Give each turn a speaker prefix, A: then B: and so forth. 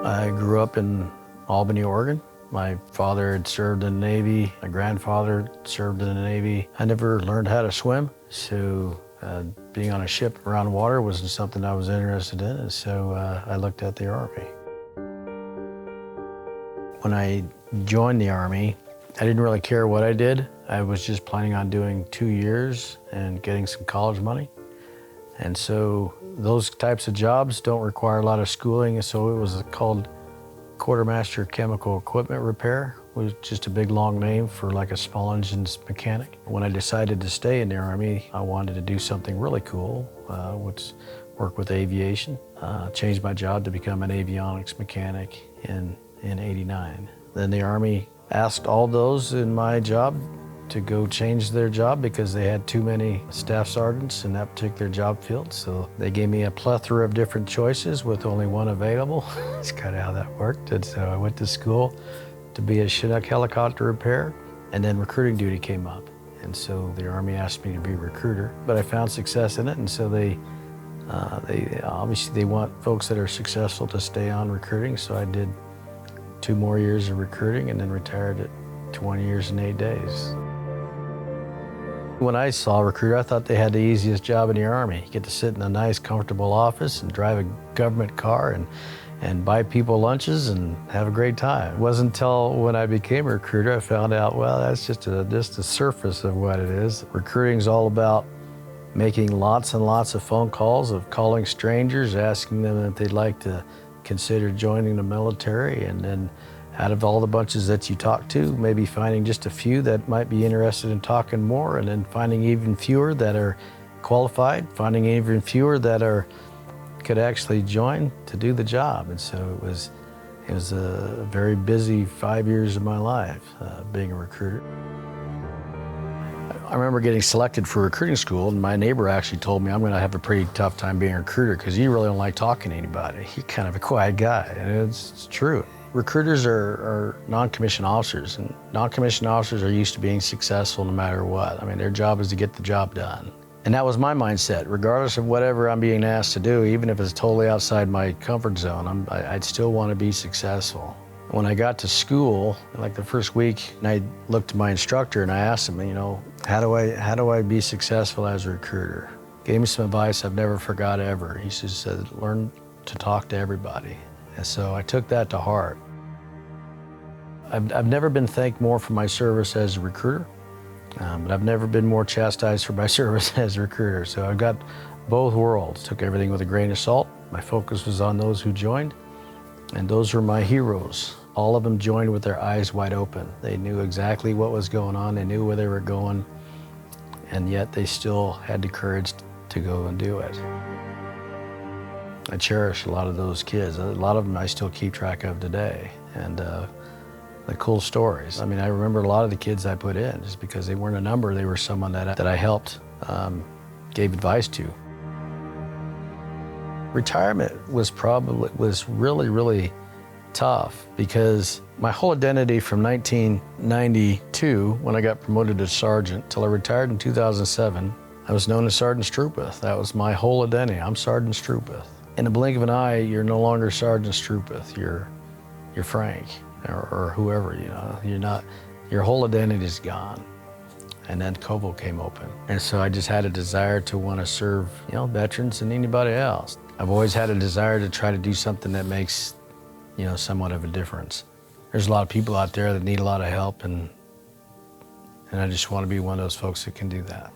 A: I grew up in Albany, Oregon. My father had served in the Navy. My grandfather served in the Navy. I never learned how to swim, so being on a ship around water wasn't something I was interested in, and so I looked at the Army. When I joined the Army, I didn't really care what I did. I was just planning on doing 2 years and getting some college money. And so those types of jobs don't require a lot of schooling, so it was called Quartermaster Chemical Equipment Repair. It was just a big long name for like a small engines mechanic. When I decided to stay in the Army, I wanted to do something really cool, which work with aviation. Changed my job to become an avionics mechanic in '89. Then the Army asked all those in my job to go change their job because they had too many staff sergeants in that particular job field. So they gave me a plethora of different choices with only one available. That's kind of how that worked. And so I went to school to be a Chinook helicopter repair, and then recruiting duty came up. And so the Army asked me to be a recruiter, but I found success in it. And so they obviously want folks that are successful to stay on recruiting. So I did 2 more years of recruiting and then retired at 20 years and 8 days. When I saw a recruiter, I thought they had the easiest job in the Army. You get to sit in a nice, comfortable office and drive a government car and buy people lunches and have a great time. It wasn't until when I became a recruiter I found out, well, that's just the surface of what it is. Recruiting's all about making lots and lots of phone calls, of calling strangers, asking them if they'd like to consider joining the military, and then out of all the bunches that you talk to, maybe finding just a few that might be interested in talking more, and then finding even fewer that are qualified, finding even fewer that could actually join to do the job. And so it was a very busy 5 years of my life being a recruiter. I remember getting selected for recruiting school, and my neighbor actually told me I'm going to have a pretty tough time being a recruiter because you really don't like talking to anybody. You're kind of a quiet guy, and it's true. Recruiters are non-commissioned officers, and non-commissioned officers are used to being successful no matter what. I mean, their job is to get the job done. And that was my mindset. Regardless of whatever I'm being asked to do, even if it's totally outside my comfort zone, I'd still want to be successful. When I got to school, like the first week, I looked at my instructor and I asked him, how do I be successful as a recruiter? Gave me some advice I've never forgot ever. He just said, learn to talk to everybody. And so I took that to heart. I've never been thanked more for my service as a recruiter, but I've never been more chastised for my service as a recruiter. So I've got both worlds. Took everything with a grain of salt. My focus was on those who joined, and those were my heroes. All of them joined with their eyes wide open. They knew exactly what was going on. They knew where they were going, and yet they still had the courage to go and do it. I cherish a lot of those kids. A lot of them I still keep track of today, and the cool stories. I mean, I remember a lot of the kids I put in just because they weren't a number. They were someone that I helped, gave advice to. Retirement was really, really tough because my whole identity from 1992, when I got promoted to sergeant, till I retired in 2007, I was known as Sergeant Strupith. That was my whole identity. I'm Sergeant Strupith. In the blink of an eye, you're no longer Sergeant Strupith. You're Frank or whoever. You're not. Your whole identity is gone. And then COVO came open, and so I just had a desire to want to serve, veterans and anybody else. I've always had a desire to try to do something that makes, somewhat of a difference. There's a lot of people out there that need a lot of help, and I just want to be one of those folks that can do that.